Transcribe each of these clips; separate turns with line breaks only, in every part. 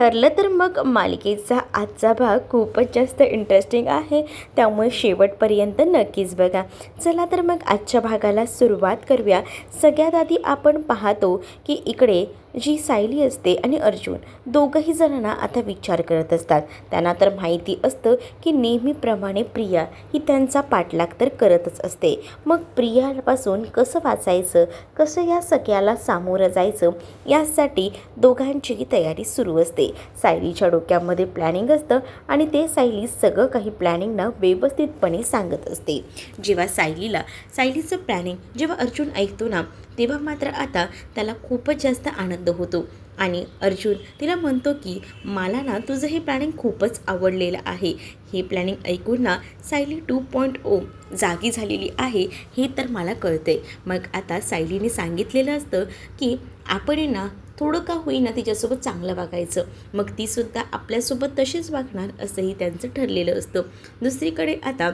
ठरलं तर मग मालिकेचा आजचा भाग खूपच जास्त इंटरेस्टिंग आहे, त्यामुळे शेवटपर्यंत नक्कीच बघा. चला तर मग आजच्या भागाला सुरुवात करूया. सगळ्यात आधी आपण पाहतो की इकडे जी सायली असते आणि अर्जुन दोघंही जणांना आता विचार करत असतात. त्यांना तर माहिती असतं की नेहमीप्रमाणे प्रिया ही त्यांचा पाठलाग तर करतच असते. मग प्रियापासून कसं वाचायचं, कसं या सगळ्याला सामोरं जायचं, यासाठी दोघांचीही तयारी सुरू असते. सायलीच्या डोक्यामध्ये प्लॅनिंग असतं आणि ते सायली सगळं काही प्लॅनिंगना व्यवस्थितपणे सांगत असते. जेव्हा सायलीचं प्लॅनिंग जेव्हा अर्जुन ऐकतो ना, तेव्हा मात्र आता त्याला खूपच जास्त आनंद होतो आणि अर्जुन तिला म्हणतो की मला ना तुझं हे प्लॅनिंग खूपच आवडलेलं आहे. हे प्लॅनिंग ऐकून ना सायली 2.0 जागी झालेली आहे हे तर मला कळतंय. मग आता सायलीने सांगितलेलं असतं की आपण ना थोडं का होईना तिच्यासोबत चांगलं वागायचं, मग तीसुद्धा आपल्यासोबत तशीच वागणार असंही त्यांचं ठरलेलं असतं. दुसरीकडे आता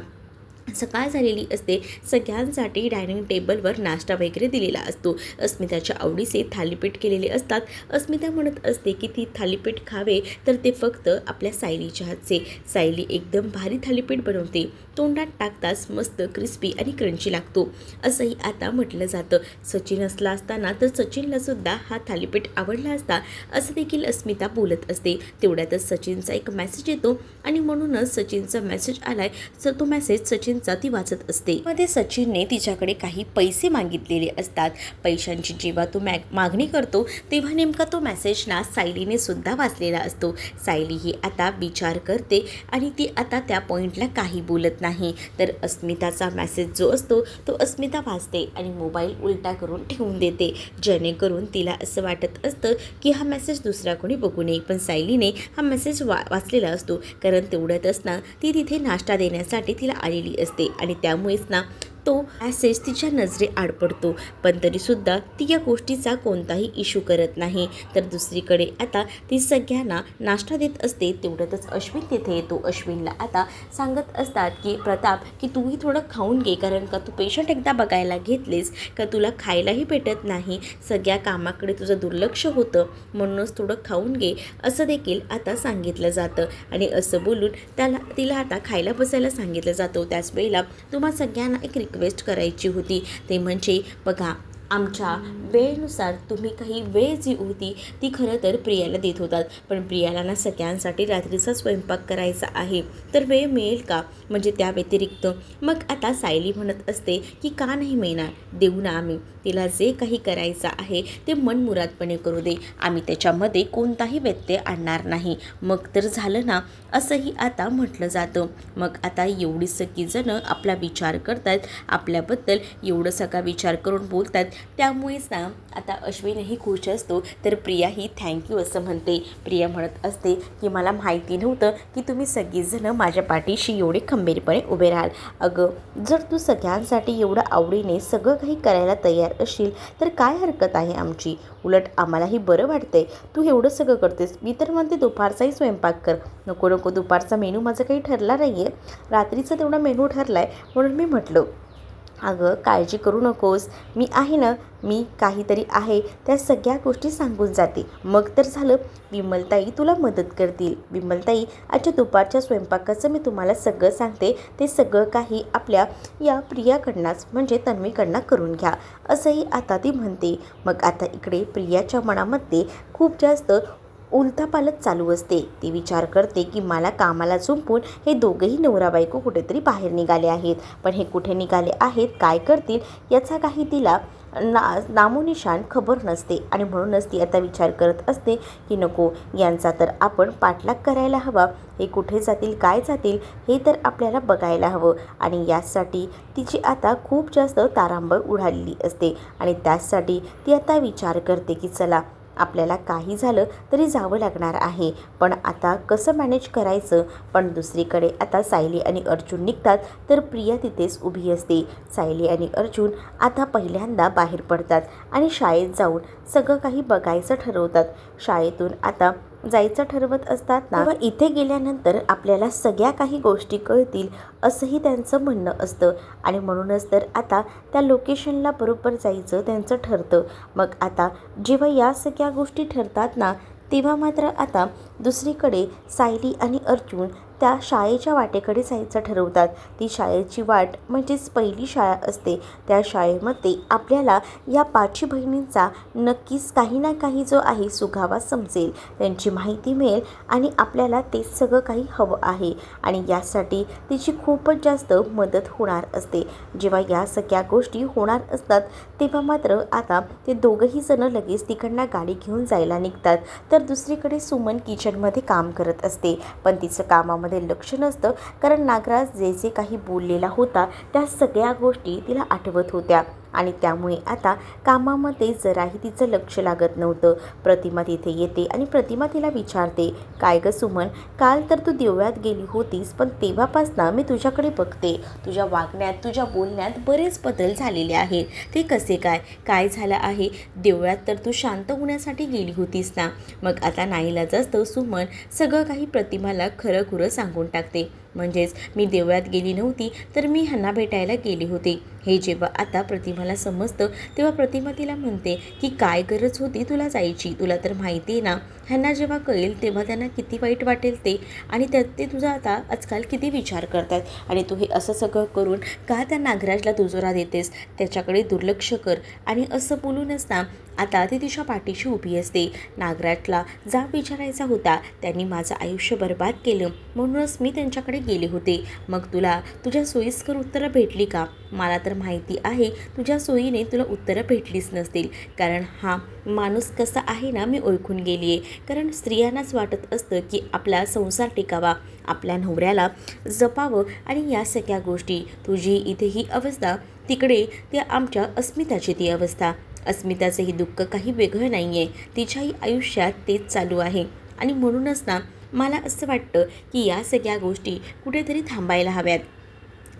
सकाळ झालेली असते. सगळ्यांसाठी डायनिंग टेबलवर नाश्ता वगैरे दिलेला असतो. अस्मिताच्या आवडीचे थालीपीठ केलेले असतात. अस्मिता म्हणत असते की ती थालीपीठ खावे तर ते फक्त आपल्या सायलीच्या हातचे. सायली एकदम भारी थालीपीठ बनवते, तोंडात टाकताच मस्त क्रिस्पी आणि क्रंची लागतो असंही आता म्हटलं जातं. सचिन असला असताना तर सचिनलासुद्धा हा थालीपीठ आवडला असता असं देखील अस्मिता बोलत असते. तेवढ्यातच सचिनचा एक मेसेज येतो आणि म्हणूनच सचिनचा मेसेज आलाय. तो मेसेज सचिनचा ती वाचत असते. मध्ये सचिनने तिच्याकडे काही पैसे मागितलेले असतात. पैशांची जेव्हा तो मागणी करतो तेव्हा नेमका तो मेसेज ना सायलीने सुद्धा वाचलेला असतो. सायली ही आता विचार करते आणि ती आता त्या पॉईंटला काही बोलत नाही. तर अस्मिताचा मेसेज जो असतो तो अस्मिता वाचते आणि मोबाईल उलटा करून ठेवून देते, जेणेकरून तिला असं वाटत असतं की हा मेसेज दुसरा कोणी बघू नये. पण सायलीने हा मेसेज वाचलेला असतो, कारण तेवढ्यातच ना ती तिथे नाश्ता देण्यासाठी तिला आलेली असते आणि त्यामुळेच ना तो मॅसेज तिच्या नजरेआड पडतो. पण तरीसुद्धा ती या गोष्टीचा कोणताही इश्यू करत नाही. तर दुसरीकडे आता ती सगळ्यांना नाश्ता देत असते. तेवढ्यातच अश्विन तिथे येतो. अश्विनला आता सांगत असतात की प्रताप की तूही थोडं खाऊन घे, कारण का तू पेशंट एकदा बघायला घेतलेस का तुला खायलाही भेटत नाही, सगळ्या कामाकडे तुझं दुर्लक्ष होतं, म्हणूनच थोडं खाऊन घे असं देखील आता सांगितलं जातं. आणि असं बोलून तिला आता खायला बसायला सांगितलं जातं. त्याच वेळेला तुम्हा सगळ्यांना एक रिक्वेस्ट करायची होती, ते म्हणजे बघा, आमच्या वेळेनुसार तुम्ही काही वेळ जी होती ती खरं तर प्रियाला देत होतात, पण प्रियाला ना सगळ्यांसाठी रात्रीचा स्वयंपाक करायचा आहे, तर वेळ मिळेल का, म्हणजे त्या व्यतिरिक्त. मग आता सायली म्हणत असते की का नाही मिळणार, देऊ ना आम्ही, तिला जे काही करायचं आहे ते मनमुरादपणे करू दे, आम्ही त्याच्यामध्ये कोणताही व्यत्यय आणणार नाही. मग तर झालं ना, असंही आता म्हटलं जातं. मग आता एवढी सगळीजणं आपला विचार करतात, आपल्याबद्दल एवढं सगळा विचार करून बोलतात, त्यामुळेच ना आता अश्विनही खुश असतो. तर प्रिया ही थँक्यू असं म्हणते. प्रिया म्हणत असते की मला माहिती नव्हतं की तुम्ही सगळीजणं माझ्या पाठीशी एवढे खंबीरपणे उभे राहाल. अगं, जर तू सगळ्यांसाठी एवढं आवडीने सगळं काही करायला तयार असशील तर काय हरकत आहे आमची, उलट आम्हालाही बरं वाटतंय तू एवढं सगळं करतेस. मी तर म्हणते दुपारचाही स्वयंपाक कर. नको नको, दुपारचा मेनू माझा काही ठरला नाही आहे, रात्रीचा तेवढा मेनू ठरला आहे, म्हणून मी म्हटलं. अगं, काळजी करू नकोस, मी आहे ना, मी काहीतरी आहे त्या सगळ्या गोष्टी सांगून जाते, मग तर झालं. विमलताई तुला मदत करतील. विमलताई, आजच्या दुपारच्या स्वयंपाकाचं मी तुम्हाला सगळं सांगते, ते सगळं काही आपल्या या प्रियाकडनंच म्हणजे तन्वीकडनं करून घ्या असंही आता ती म्हणते. मग आता इकडे प्रियाच्या मनामध्ये खूप जास्त उलथापालथ चालू असते. ती विचार करते की मला कामाला झुंपून हे दोघंही नवरा बायको कुठेतरी बाहेर निघाले आहेत, पण हे कुठे निघाले आहेत, काय करतील याचा काही तिला नामोनिशान खबर नसते. आणि म्हणूनच ती आता विचार करत असते की नको, यांचा तर आपण पाठलाग करायला हवा, हे कुठे जातील काय जातील हे तर आपल्याला बघायला हवं. आणि यासाठी तिची आता खूप जास्त तारांबळ उडालेली असते आणि त्याचसाठी ती आता विचार करते की चला, आपल्याला काही झालं तरी जावं लागणार आहे, पण आता कसं मॅनेज करायचं. पण दुसरीकडे आता सायली आणि अर्जुन निघतात तर प्रिया तिथेच उभी असते. सायली आणि अर्जुन आता पहिल्यांदा बाहेर पडतात आणि शाळेत जाऊन सगळं काही बघायचं ठरवतात. शाळेतून आता जायचं ठरवत असतात ना, तेव्हा इथे गेल्यानंतर आपल्याला सगळ्या काही गोष्टी कळतील असंही त्यांचं म्हणणं असतं. आणि म्हणूनच तर आता त्या लोकेशनला बरोबर जायचं त्यांचं ठरतं. मग आता जेव्हा या सगळ्या गोष्टी ठरतात ना, तेव्हा मात्र आता दुसरीकडे सायली आणि अर्जुन त्या शाळेच्या वाटेकडे जायचं ठरवतात. ती शाळेची वाट म्हणजेच पहिली शाळा असते. त्या शाळेमध्ये आपल्याला या पाची बहिणींचा नक्कीच काही ना काही जो आहे सुगावा समजेल, त्यांची माहिती मिळेल आणि आपल्याला ते सगळं काही हवं आहे आणि यासाठी तिची खूपच जास्त मदत होणार असते. जेव्हा या सगळ्या गोष्टी होणार असतात तेव्हा मात्र आता ते दोघंही जण लगेच तिकडनं गाडी घेऊन जायला निघतात. तर दुसरीकडे सुमन किचनमध्ये काम करत असते, पण तिचं कामामध्ये लक्ष नसतं, कारण नागराज जे जे काही बोललेला होता त्या सगळ्या गोष्टी तिला आठवत होत्या आणि त्यामुळे आता कामामध्ये जराही तिचं लक्ष लागत नव्हतं. प्रतिमा तिथे येते आणि प्रतिमा तिला विचारते, काय गं सुमन, काल तर तू देवळात गेली होतीस, पण तेव्हापासनं मी तुझ्याकडे बघते, तुझ्या वागण्यात तुझ्या बोलण्यात बरेच बदल झालेले आहेत. ते कसे काय, काय झालं आहे? देवळात तर तू शांत होण्यासाठी गेली होतीस ना? मग आता नाईलाज असतं सुमन सगळं काही प्रतिमाला खरं खुरं सांगून टाकते. म्हणजेच मी देवळात गेली नव्हती, तर मी ह्यांना भेटायला गेले होते. हे जेव्हा आता प्रतिमाला समजतं तेव्हा प्रतिमा तिला म्हणते की काय गरज होती तुला जायची? तुला तर माहिती आहे ना, ह्यांना जेव्हा कळेल तेव्हा त्यांना किती वाईट वाटेल ते, आणि त्यात ते तुझा आता आजकाल किती विचार करतात आणि तू हे असं सगळं करून का त्या नागराजला दुजोरा देतेस? त्याच्याकडे दुर्लक्ष कर. आणि असं बोलूनच ना आता ती तिच्या पाठीशी उभी असते. नागराजला जाब विचारायचा होता, त्यांनी माझं आयुष्य बर्बाद केलं म्हणूनच मी त्यांच्याकडे गेले होते. मग तुला तुझ्या सोयीस्कर उत्तरं भेटली का? मला तर माहिती आहे तुझ्या सोयीने तुला उत्तरं भेटलीच नसतील, कारण हा माणूस कसा आहे ना मी ओळखून गेली आहे. कारण स्त्रियांनाच वाटत असतं की आपला संसार टिकावा, आपल्या नवऱ्याला जपावं आणि या सगळ्या गोष्टी. तुझी इथे ही अवस्था, तिकडे त्या आमच्या अस्मिताची ती अवस्था. अस्मिताचंही दुःख काही वेगळं नाही आहे, तिच्याही आयुष्यात तेच चालू आहे आणि म्हणूनच ना मला असं वाटतं की या सगळ्या गोष्टी कुठेतरी थांबायला हव्यात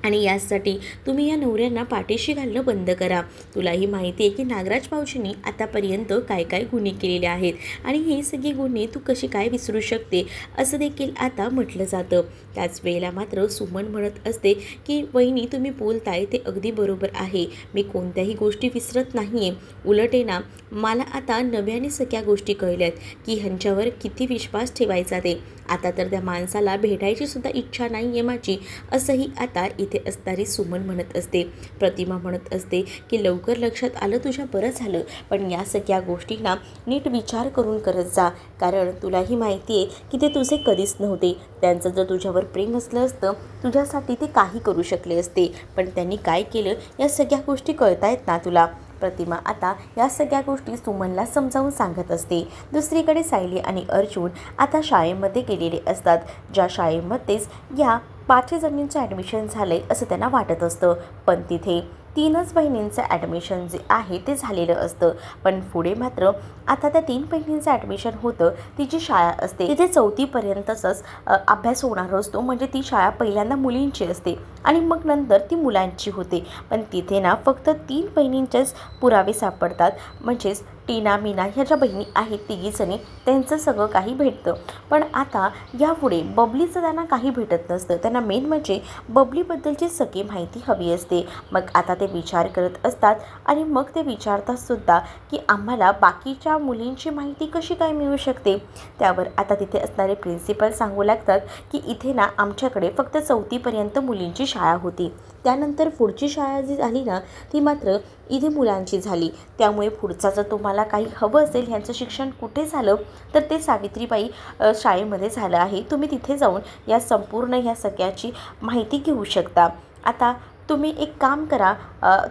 आणि यासाठी तुम्ही या नवऱ्यांना पाठीशी घालणं बंद करा. तुलाही माहिती आहे की नागराज भाऊजींनी आतापर्यंत काय काय गुन्हे केलेले आहेत आणि हे सगळे गुन्हे तू कशी काय विसरू शकते असं देखील आता म्हटलं जातं. त्याच वेळेला मात्र सुमन म्हणत असते की वहिनी तुम्ही बोलताय ते अगदी बरोबर आहे, मी कोणत्याही गोष्टी विसरत नाही आहे. उलट आहे ना मला आता नव्याने सगळ्या गोष्टी कळल्यात की ह्यांच्यावर किती विश्वास ठेवायचा ते. आता तर त्या माणसाला भेटायची सुद्धा इच्छा नाही आहे माझी, असंही आता इथे असणारी सुमन म्हणत असते. प्रतिमा म्हणत असते की लवकर लक्षात आलं तुझ्या बरं झालं, पण या सगळ्या गोष्टींना नीट विचार करून करत जा, कारण तुलाही माहिती आहे की ते तुझे कधीच नव्हते. त्यांचं जर तुझ्यावर प्रेम असलं असतं तुझ्यासाठी ते काही करू शकले असते, पण त्यांनी काय केलं या सगळ्या गोष्टी कळतायत ना तुला. प्रतिमा आता या सगळ्या गोष्टी सुमनला समजावून सांगत असते. दुसरीकडे सायली आणि अर्जुन आता शाळेमध्ये गेलेले असतात, ज्या शाळेमध्येच या 5 जणींचं ॲडमिशन झालं आहे असं त्यांना वाटत असतं, पण तिथे 3च बहिणींचं ॲडमिशन जे आहे ते झालेलं असतं. पण पुढे मात्र आता त्या 3 बहिणींचं ॲडमिशन होतं. ती जी शाळा असते तिथे 4थीपर्यंतचाच अभ्यास होणार असतो, म्हणजे ती शाळा पहिल्यांदा मुलींची असते आणि मग नंतर ती मुलांची होते. पण तिथे ना फक्त 3 बहिणींचेच पुरावे सापडतात, म्हणजेच टीना मीना ह्या ज्या बहिणी आहेत तिघीजणी त्यांचं सगळं काही भेटतं. पण आता यापुढे बबलीचं त्यांना काही भेटत नसतं. त्यांना मेन म्हणजे बबलीबद्दलची सगळी माहिती हवी असते. मग आता ते विचार करत असतात आणि मग ते विचारतात सुद्धा की आम्हाला बाकीच्या मुलींची माहिती कशी काय मिळू शकते. त्यावर आता तिथे असणारे प्रिन्सिपल सांगू लागतात की इथे ना आमच्याकडे फक्त 4थीपर्यंत मुलींची शाळा होती, त्यानंतर पुढची शाळा जी झाली ना ती मात्र इथे मुलांची झाली. त्यामुळे पुढचा जर तुम्हाला काही हवं असेल ह्यांचं शिक्षण कुठे झालं तर ते सावित्रीबाई शाळेमध्ये झालं आहे. तुम्ही तिथे जाऊन या संपूर्ण ह्या सगळ्याची माहिती घेऊ शकता. आता तुम्ही एक काम करा,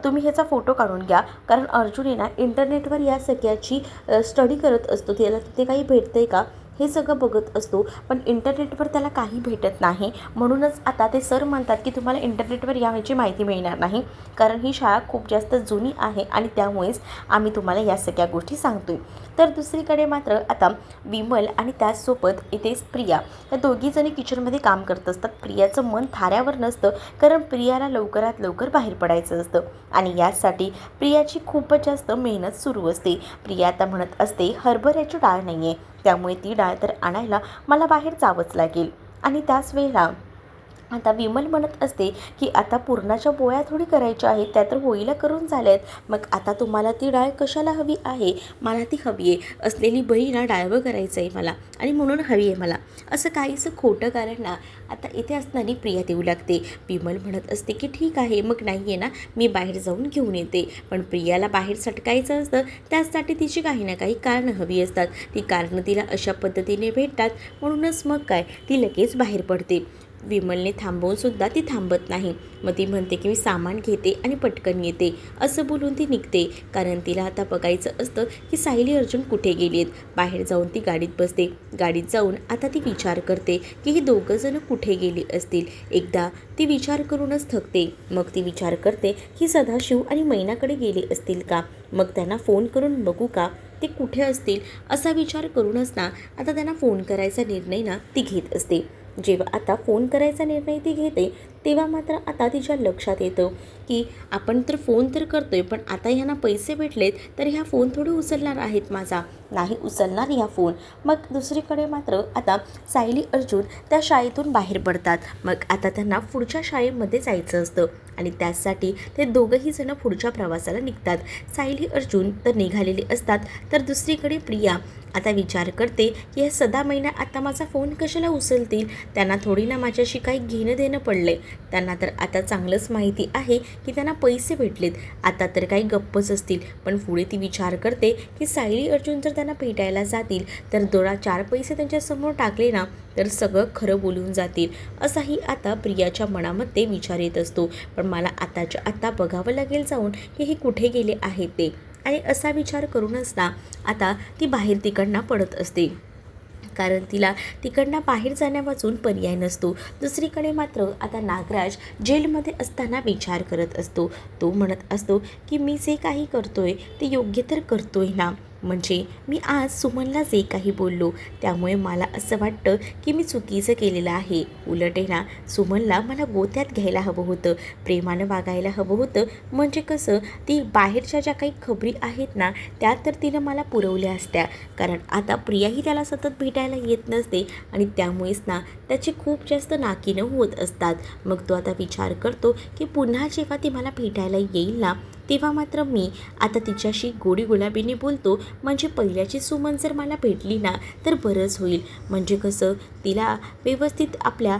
तुम्ही ह्याचा फोटो काढून घ्या, कारण अर्जुन आहे ना इंटरनेटवर या सगळ्याची स्टडी करत असतो. त्याला तिथे काही भेटतं आहे का हे सगळं बघत असतो, पण इंटरनेटवर त्याला काही भेटत नाही. म्हणूनच आता ते सर म्हणतात की तुम्हाला इंटरनेटवर याची माहिती मिळणार नाही, कारण ही शाळा खूप जास्त जुनी आहे आणि त्यामुळेच आम्ही तुम्हाला या सगळ्या गोष्टी सांगतोय. तर दुसरीकडे मात्र आता विमल आणि त्याचसोबत इथेच प्रिया या दोघीजणी किचनमध्ये काम करत असतात. प्रियाचं मन थाऱ्यावर नसतं, कारण प्रियाला लवकरात लवकर बाहेर पडायचं असतं आणि यासाठी प्रियाची खूपच जास्त मेहनत सुरू असते. प्रिया आता म्हणत असते हरभऱ्याची डाळ नाही आहे, त्यामुळे ती डाळ तर आणायला मला बाहेर जावंच लागेल. आणि त्याच वेळेला आता विमल म्हणत असते की आता पुरणाच्या पोळ्या थोडी करायच्या आहेत, त्या तर होळीला करून झाल्यात. मग आता तुम्हाला ती डाळ कशाला हवी आहे? मला ती हवी आहे, असलेली बळी ना डाळवं करायचं आहे मला आणि म्हणून हवी आहे मला. असं काहीसं खोटं कारण ना आता इथे असणारी प्रिया देऊ लागते. विमल म्हणत असते की ठीक आहे, मग नाही आहे ना, मी बाहेर जाऊन घेऊन येते. पण प्रियाला बाहेर सटकायचं असतं, त्यासाठी तिची काही ना काही कारणं हवी असतात. ती कारणं तिला अशा पद्धतीने भेटतात, म्हणूनच मग काय ती लगेच बाहेर पडते. विमलने थांबवूनसुद्धा ती थांबत नाही. मग ती म्हणते की मी सामान घेते आणि पटकन येते, असं बोलून ती निघते. कारण तिला आता बघायचं असतं की सायली अर्जुन कुठे गेली आहेत. बाहेर जाऊन ती गाडीत बसते. गाडीत जाऊन आता ती विचार करते की ही दोघंजणं कुठे गेली असतील. एकदा ती विचार करूनच थकते. मग ती विचार करते की सदाशिव आणि मैनाकडे गेले असतील का, मग त्यांना फोन करून बघू का, ते कुठे असतील, असा विचार करूनच ना आता त्यांना फोन करायचा निर्णय ना ती घेत असते. जेव्हा आता फोन करायचा निर्णय ती घेते, तेव्हा मात्र आता तिच्या लक्षात येतं की आपण तर फोन तर करतोय, पण आता ह्यांना पैसे भेटलेत तर ह्या फोन थोडे उचलणार आहेत माझा, नाही उचलणार ह्या फोन. मग दुसरीकडे मात्र आता सायली अर्जुन त्या शाळेतून बाहेर पडतात. मग आता त्यांना पुढच्या शाळेमध्ये जायचं असतं आणि त्यासाठी ते दोघंही जण पुढच्या प्रवासाला निघतात. सायली अर्जुन तर निघालेले असतात, तर दुसरीकडे प्रिया आता विचार करते की हे सदा महिना आता माझा फोन कशाला उचलतील, त्यांना थोडी ना माझ्याशी काही घेणं देणं पडलंय. त्यांना तर आता चांगलंच माहिती आहे की त्यांना पैसे भेटलेत, आता तर काही गप्पच असतील. पण पुढे ती विचार करते की सायली अर्जुन जर त्यांना भेटायला जातील तर दोरा 4 पैसे त्यांच्यासमोर टाकले ना तर सगळं खरं बोलून जातील, असाही आता प्रियाच्या मनामध्ये विचार येत असतो. पण मला आताच्या आता बघावं लागेल जाऊन की हे कुठे गेले आहेत ते, आणि असा विचार करूनच ना आता ती बाहेर तिकडनं पडत असते. कारण तिला तिकडनं बाहेर जाण्यावाचून पर्याय नसतो. दुसरीकडे मात्र आता नागराज जेलमध्ये असताना विचार करत असतो. तो म्हणत असतो की मी जे काही करतोय ते योग्य तर करतोय ना, म्हणजे मी आज सुमनला जे काही बोललो त्यामुळे मला असं वाटतं की मी चुकीचं केलेलं आहे. उलट आहे ना, सुमनला मला गोत्यात घ्यायला हवं होतं, प्रेमानं वागायला हवं होतं. म्हणजे कसं, ती बाहेरच्या ज्या काही खबरी आहेत ना त्या तर तिनं मला पुरवल्या असत्या. कारण आता प्रियाही त्याला सतत भेटायला येत नसते आणि त्यामुळेच ना त्याची खूप जास्त नाकीनं होत असतात. मग तो आता विचार करतो की पुन्हा जेव्हा ती मला भेटायला येईल ना तेव्हा मात्र मी आता तिच्याशी गोडी गुलाबीने बोलतो, म्हणजे पहिल्याची सुमन जर मला भेटली ना तर बरंच होईल. म्हणजे कसं तिला व्यवस्थित आपल्या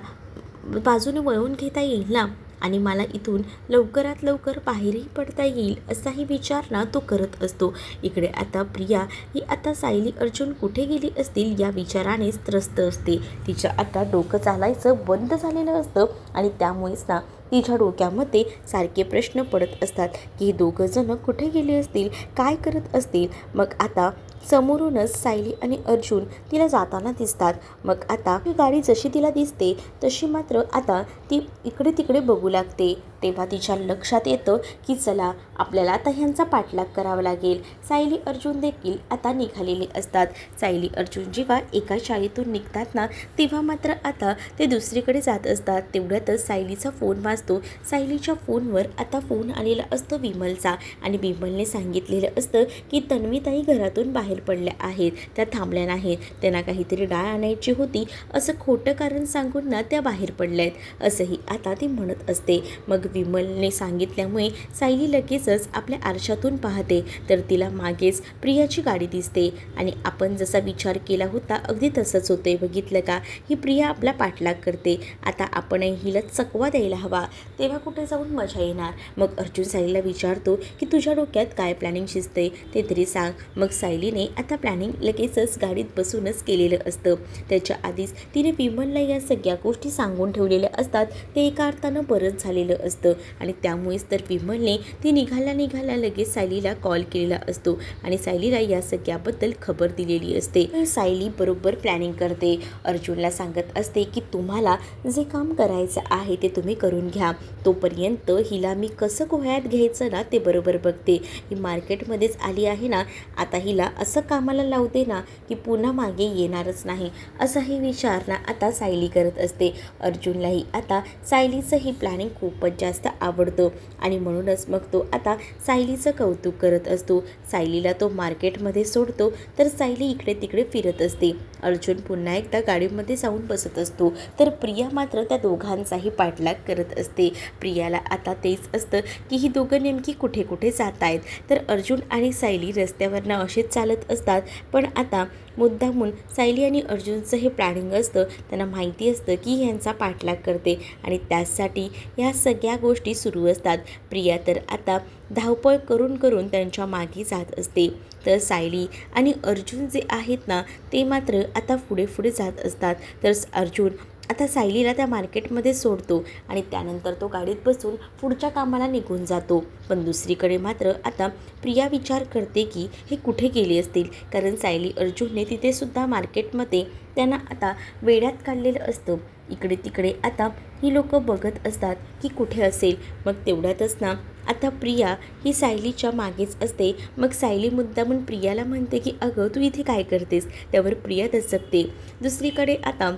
बाजूने वळवून घेता येईल ना, आणि मला इथून लवकरात लवकर बाहेरही पडता येईल, असाही विचार ना तो करत असतो. इकडे आता प्रिया ही आता सायली अर्जुन कुठे गेली असतील या विचारानेच त्रस्त असते. तिच्या आता डोकं चालायचं बंद झालेलं असतं आणि त्यामुळेच ना तिच्या डोक्यामध्ये सारखे प्रश्न पडत असतात की दोघं जण कुठे गेले असतील, काय करत असतील. मग आता समोरूनच सायली आणि अर्जुन तिला जाताना दिसतात. मग आता ही गाडी जशी तिला दिसते तशी मात्र आता ती इकडे तिकडे बघू लागते. तेव्हा तिच्या लक्षात येतं की चला आपल्याला आता ह्यांचा पाठलाग करावा लागेल. सायली अर्जुन देखील आता निघालेले असतात. सायली अर्जुन जेव्हा एका शाळेतून निघतात ना तेव्हा मात्र आता ते दुसरीकडे जात असतात. तेवढ्यातच सायलीचा फोन वाजतो. सायलीच्या फोनवर आता फोन आलेला असतो विमलचा, आणि विमलने सांगितलेलं असतं की तन्वीताई घरातून बाहेर पडल्या आहेत, त्या थांबल्या नाहीत, त्यांना काहीतरी डाळ आणायची होती, असं खोटं कारण सांगून ना त्या बाहेर पडल्या आहेत, असंही आता ती म्हणत असते. मग विमलने सांगितल्यामुळे सायली लगेचच आपल्या आरशातून पाहते तर तिला मागेच प्रियाची गाडी दिसते. आणि आपण जसा विचार केला होता अगदी तसंच होते. बघितलं का, ही प्रिया आपला पाठलाग करते. आता आपणही हिला चकवा द्यायला हवा, तेव्हा कुठे जाऊन मजा येणार. मग अर्जुन सायलीला विचारतो की तुझ्या डोक्यात काय प्लॅनिंग शिजते ते तरी सांग. मग सायलीने आता प्लॅनिंग लगेचच गाडीत बसूनच केलेलं असतं. त्याच्या आधीच तिने विमलला या सगळ्या गोष्टी सांगून ठेवलेल्या असतात. ते एका अर्थानं बरंच झालेलं असतं आणि त्यामुळेच तर विमलने ती निघाल्या लगेच सायलीला कॉल केलेला असतो आणि सायलीला या सगळ्याबद्दल खबर दिलेली असते. सायली बरोबर प्लॅनिंग करते. अर्जुनला सांगत असते की तुम्हाला जे काम करायचं आहे ते तुम्ही करून घ्या, तोपर्यंत हिला मी कसं गोह्यात घ्यायचं ना ते बरोबर बघते. ही मार्केटमध्येच आली आहे ना, आता हिला असं कामाला लावते ना की पुन्हा मागे येणारच नाही, असाही विचार ना आता सायली करत असते. अर्जुनलाही आता सायलीचं ही प्लॅनिंग खूपच जास्त आवडतो आणि म्हणूनच मग तो आता सायलीचं कौतुक करत असतो. सायलीला तो मार्केटमध्ये सोडतो तर सायली इकडे तिकडे फिरत असते. अर्जुन पुन्हा एकदा गाडीमध्ये जाऊन बसत असतो तर प्रिया मात्र त्या दोघांचाही पाठलाग करत असते. प्रियाला आता तेच असतं की ही दोघं नेमकी कुठे कुठे जात आहेत. तर अर्जुन आणि सायली रस्त्यावरनं असेच चालत असतात. पण आता मुद्दामून सायली आणि अर्जुनचं हे प्लॅनिंग असतं. त्यांना माहिती असतं की ह्यांचा पाठलाग करते आणि त्याचसाठी ह्या सगळ्या गोष्टी सुरू असतात. प्रिया तर आता धावपळ करून करून त्यांच्या मागे जात असते. तर सायली आणि अर्जुन जे आहेत ना ते मात्र आता पुढे पुढे जात असतात. तर अर्जुन आता सायलीला त्या मार्केटमध्ये सोडतो आणि त्यानंतर तो गाडीत बसून पुढच्या कामाला निघून जातो. पण दुसरीकडे मात्र आता प्रिया विचार करते की हे कुठे गेले असतील, कारण सायली अर्जुनने तिथेसुद्धा मार्केटमध्ये त्यांना आता वेड्यात काढलेलं असतं. इकडे तिकडे आता ही लोकं बघत असतात की कुठे असेल. मग तेवढ्यातच ना आता प्रिया ही सायलीच्या मागेच असते. मग सायली मुद्दामून प्रियाला म्हणते की अगं तू इथे काय करतेस. त्यावर प्रिया दचकते. दुसरीकडे आता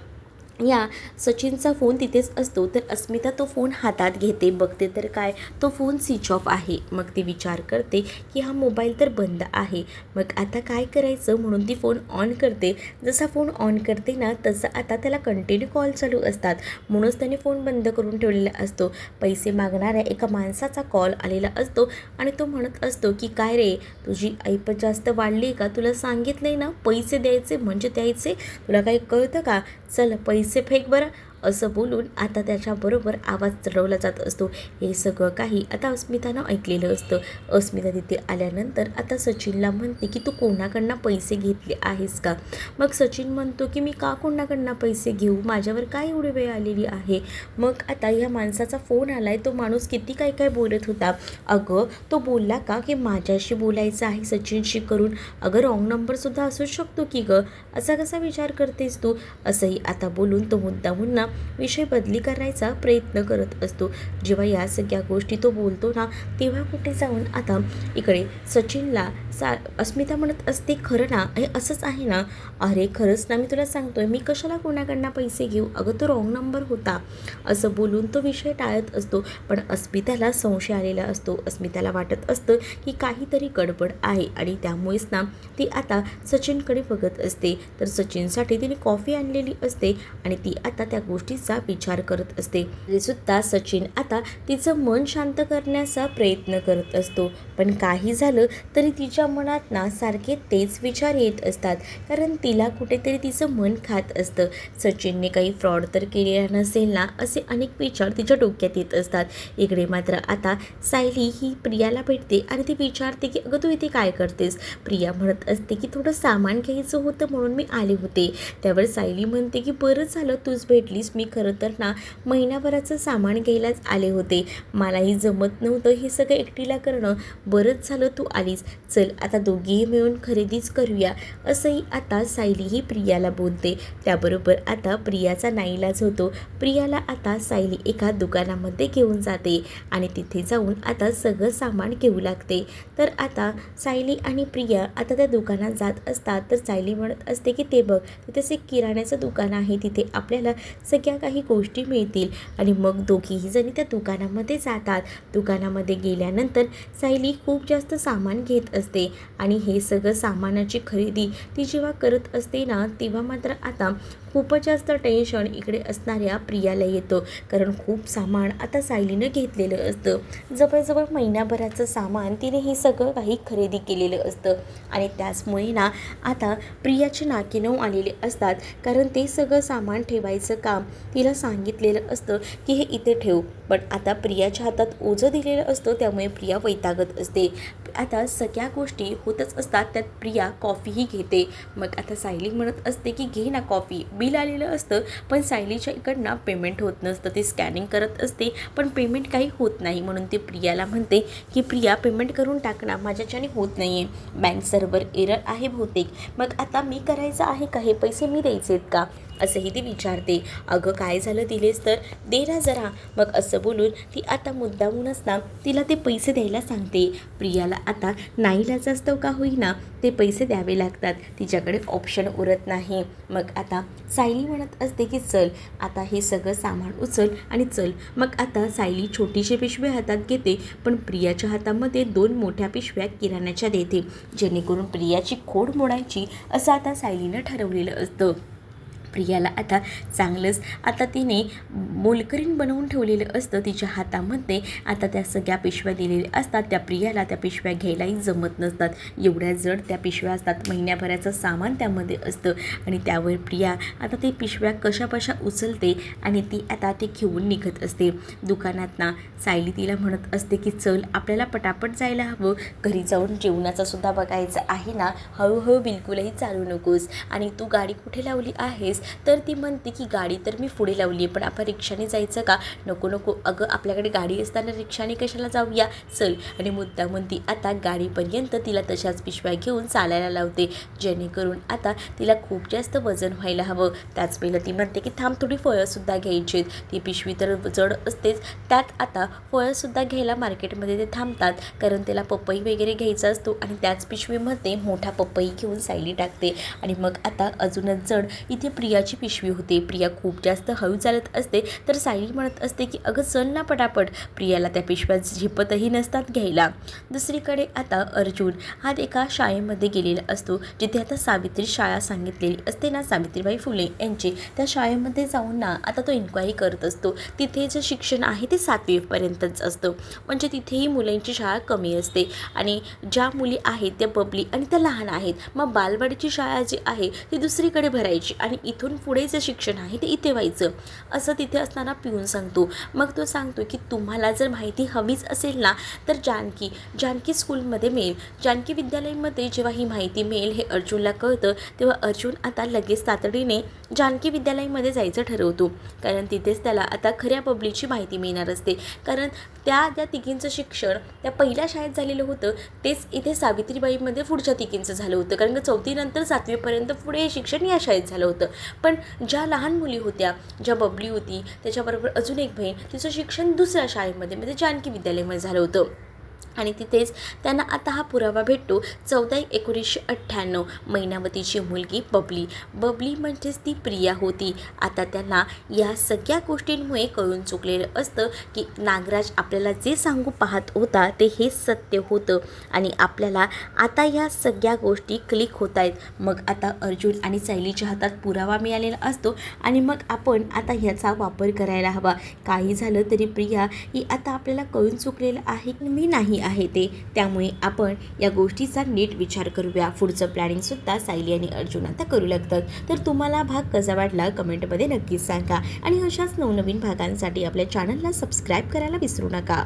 या सचिनचा फोन तिथेच असतो. तर अस्मिता तो फोन हातात घेते, बघते तर काय तो फोन स्विच ऑफ आहे. मग ती विचार करते की हा मोबाईल तर बंद आहे. मग आता काय करायचं म्हणून ती फोन ऑन करते. जसा फोन ऑन करते ना तसं आता त्याला कंटिन्यू कॉल चालू असतात. म्हणूनच त्याने फोन बंद करून ठेवलेला असतो. पैसे मागणाऱ्या एका माणसाचा कॉल आलेला असतो आणि तो म्हणत असतो की काय रे तुझी ऐपत जास्त वाढली का, तुला सांगितलंय ना पैसे द्यायचे म्हणजे द्यायचे, तुला काही कळतं का, चल पैसे फेक बरं, असं बोलून आता त्याच्याबरोबर आवाज चढवला जात असतो. हे सगळं काही आता अस्मितानं ऐकलेलं असतं. अस्मिता तिथे आल्यानंतर आता सचिनला म्हणते की तू कोणाकडनं पैसे घेतले आहेस का. मग सचिन म्हणतो की मी का कोणाकडनं पैसे घेऊ, माझ्यावर काय एवढी वेळ आलेली आहे. मग आता या माणसाचा फोन आला आहे, तो माणूस किती काय काय बोलत होता. अगं तो बोलला का की माझ्याशी बोलायचं आहे सचिनशी करून, अगं रॉंग नंबरसुद्धा असू शकतो की गं, असा कसा विचार करतेस तू. असंही आता बोलून तो मुद्दामून ना विषय बदली करायचा प्रयत्न करत असतो. जेव्हा या सगळ्या गोष्टी तो बोलतो ना तेव्हा कुठे जाऊन आता इकडे सचिनला अस्मिता म्हणत असते खरं ना हे असंच आहे ना. अरे खरंच ना, मी तुला सांगतोय मी कशाला कोणाकडनं पैसे घेऊ, अगं तो रॉंग नंबर होता, असं बोलून तो विषय टाळत असतो. पण अस्मिताला संशय आलेला असतो. अस्मिताला वाटत असतं की काहीतरी गडबड आहे आणि त्यामुळेच ना ती आता सचिनकडे बघत असते. तर सचिनसाठी तिने कॉफी आणलेली असते आणि ती आता त्या गोष्टीचा विचार करत असते. तरीसुद्धा सचिन आता तिचं मन शांत करण्याचा प्रयत्न करत असतो. पण काही झालं तरी तिच्या मनात ना सारखे तेच विचार येत असतात, कारण तिला कुठेतरी तिचं मन खात असतं. सचिनने काही फ्रॉड तर केलेला नसेल ना असे अनेक विचार तिच्या डोक्यात येत असतात. इकडे मात्र आता सायली ही प्रियाला भेटते आणि ती विचारते की अगं तू इथे काय करतेस. प्रिया म्हणत असते की थोडं सामान घ्यायचं होतं म्हणून मी आले होते. त्यावर सायली म्हणते की बरं झालं तूच भेटलीस, मी खरं तर ना महिनाभराचं सामान घ्यायलाच आले होते, मलाही जमत नव्हतं हे सगळं एकटीला करणं, बरंच झालं तू आलीस, चल आता दोघीही मिळून खरेदीच करूया, असंही आता सायली ही प्रियाला बोलते. त्याबरोबर आता प्रियाचा नाईलाज होतो. प्रियाला आता सायली एका दुकानामध्ये घेऊन जाते आणि तिथे जाऊन आता सगळं सामान घेऊ लागते. तर आता सायली आणि प्रिया आता त्या दुकानात जात असतात. तर सायली म्हणत असते की ते बघ तिथेच एक किराण्याचं दुकान आहे, तिथे आपल्याला सगळ्या काही गोष्टी मिळतील. आणि मग दोघीही जणी त्या दुकानामध्ये जातात. दुकानामध्ये गेल्यानंतर सायली खूप जास्त सामान घेत असते आणि हे सगळं सामानाची खरेदी ती जेव्हा करत असते ना तेव्हा मात्र आता खूपच जास्त टेन्शन इकडे असणाऱ्या प्रियाला येतं, कारण खूप सामान आता सायलीनं घेतलेलं असतं. जवळजवळ महिनाभराचं सामान तिने हे सगळं काही खरेदी केलेलं असतं आणि त्याचमुळे ना आता प्रियाचे नाकीनऊ आलेले असतात, कारण ते सगळं सामान ठेवायचं काम तिला सांगितलेलं असतं की हे इथे ठेव. पण आता प्रियाच्या हातात ओझं दिलेलं असतं, त्यामुळे प्रिया वैतागत असते. आता सगळ्या गोष्टी होतच असतात, त्यात प्रिया कॉफीही घेते. मग आता सायली म्हणत असते की घे ना कॉफी, बिल आलेलं असतं पण सायलीच्या इकडनं पेमेंट होत नसतं. ती स्कॅनिंग करत असते पण पेमेंट काही होत नाही, म्हणून ती प्रियाला म्हणते की प्रिया पेमेंट करून टाक ना, माझ्याच्याने होत नाही आहे, बँक सर्व्हर एरर आहे बहुतेक. मग आता मी करायचं आहे का, हे पैसे मी द्यायचे आहेत का. असंही ती विचारते. अगं काय झालं दिलेस तर दे ना जरा. मग असं बोलून ती आता मुद्दामूनच ना तिला ते पैसे द्यायला सांगते. प्रियाला आता नाईलाजास्तव का होईना ते पैसे द्यावे लागतात. तिच्याकडे ऑप्शन उरत नाही. मग आता सायली म्हणत असते की चल आता हे सगळं सामान उचल आणि चल. मग आता सायली छोटीशी पिशवी हातात घेते, पण प्रियाच्या हातामध्ये 2 मोठ्या पिशव्या किराण्याच्या देते, जेणेकरून प्रियाची खोड मोडायची असं आता सायलीनं ठरवलेलं असतं. प्रियाला आता चांगलंच आता तिने मोलकरीण बनवून ठेवलेलं असतं तिच्या हातामध्ये. आता त्या सगळ्या पिशव्या दिलेल्या असतात. त्या प्रियाला त्या पिशव्या घ्यायलाही जमत नसतात, एवढ्या जड त्या पिशव्या असतात. महिन्याभराचं सामान त्यामध्ये असतं आणि त्यावर प्रिया आता ते पिशव्या कशाबशा उचलते आणि ती आता ते घेऊन निघत असते दुकानात ना. सायली तिला म्हणत असते की चल आपल्याला पटापट जायला हवं, घरी जाऊन जेवणाचं सुद्धा बघायचं आहे ना, हळूहळू बिलकुलही चालू नकोस. आणि तू गाडी कुठे लावली आहेस? तर ती म्हणते की गाडी तर मी पुढे लावली आहे, पण आपण रिक्षाने जायचं का? नको नको अगं, आपल्याकडे गाडी असताना रिक्षाने कशाला जाऊया, चल. आणि मुद्दामून ती आता गाडीपर्यंत तिला तशाच पिशव्या घेऊन चालायला लावते, जेणेकरून आता तिला खूप जास्त वजन व्हायला हवं. त्याच वेळेला ती म्हणते की थांब थोडी फळंसुद्धा घ्यायची आहेत. ती पिशवी तर जड असतेच, त्यात आता फळंसुद्धा घ्यायला मार्केटमध्ये ते थांबतात, कारण त्याला पपई वगैरे घ्यायचा असतो. आणि त्याच पिशवीमध्ये मोठा पपई घेऊन सायली टाकते. आणि मग आता अजूनच जड इथे प्रियाची पिशवी होते. प्रिया खूप जास्त हळू चालत असते, तर सायली म्हणत असते की अगं चल ना पटापट. प्रियाला त्या पिशव्या झेपतही नसतात घ्यायला. दुसरीकडे आता अर्जुन हा एका शाळेमध्ये गेलेला असतो, जिथे आता सावित्री शाळा सांगितलेली असते ना, सावित्रीबाई फुले यांची. त्या शाळेमध्ये जाऊन ना आता तो इन्क्वायरी करत असतो. तिथे जे शिक्षण आहे ते 7वी पर्यंतच असतं, म्हणजे तिथेही मुलांची शाळा कमी असते आणि ज्या मुली आहेत त्या बबली आणि त्या लहान आहेत. मग बालवाडीची शाळा जी आहे ती दुसरीकडे भरायची आणि इथून पुढे जे शिक्षण आहे ते इथे व्हायचं, असं तिथे असताना पिऊन सांगतो. मग तो सांगतो की तुम्हाला जर माहिती हवीच असेल ना, तर जानकी स्कूलमध्ये मिळेल. जानकी विद्यालयामध्ये जेव्हा ही माहिती मिळेल हे अर्जुनला कळतं, तेव्हा अर्जुन आता लगेच तातडीने जानकी विद्यालयामध्ये जायचं ठरवतो, कारण तिथेच त्याला आता खऱ्या बबलीची माहिती मिळणार असते. कारण त्या तिघींचं शिक्षण त्या पहिल्या शाळेत झालेलं होतं, तेच इथे सावित्रीबाईमध्ये पुढच्या तिघींचं झालं होतं, कारण की 4थी नंतर 7वीपर्यंत पुढे हे शिक्षण या शाळेत झालं होतं. पण ज्या लहान मुली होत्या, ज्या बबली होती त्याच्याबरोबर अजून एक बहीण, तिचं शिक्षण दुसऱ्या शाळेमध्ये म्हणजे जानकी विद्यालयामध्ये झालं होतं. आणि तिथेच त्यांना आता हा पुरावा भेटतो. 14/1/1998 मैनावतीची मुलगी बबली म्हणजेच ती प्रिया होती. आता त्यांना या सगळ्या गोष्टींमुळे कळून चुकलेलं असतं की नागराज आपल्याला जे सांगू पाहत होता ते हेच सत्य होतं आणि आपल्याला आता या सगळ्या गोष्टी क्लिक होत आहेत. मग आता अर्जुन आणि सायलीच्या हातात पुरावा मिळालेला असतो आणि मग आपण आता ह्याचा वापर करायला हवा. काही झालं तरी प्रिया ही आता आपल्याला कळून चुकलेलं आहे की मी नाही आहे ते, त्यामुळे आपण या गोष्टीचा नीट विचार करूया. पुढचं प्लॅनिंगसुद्धा सायली आणि अर्जुन आता करू लागतात. तर तुम्हाला भाग कसा वाटला कमेंटमध्ये नक्कीच सांगा आणि अशाच नवनवीन भागांसाठी आपल्या चॅनलला सबस्क्राईब करायला विसरू नका.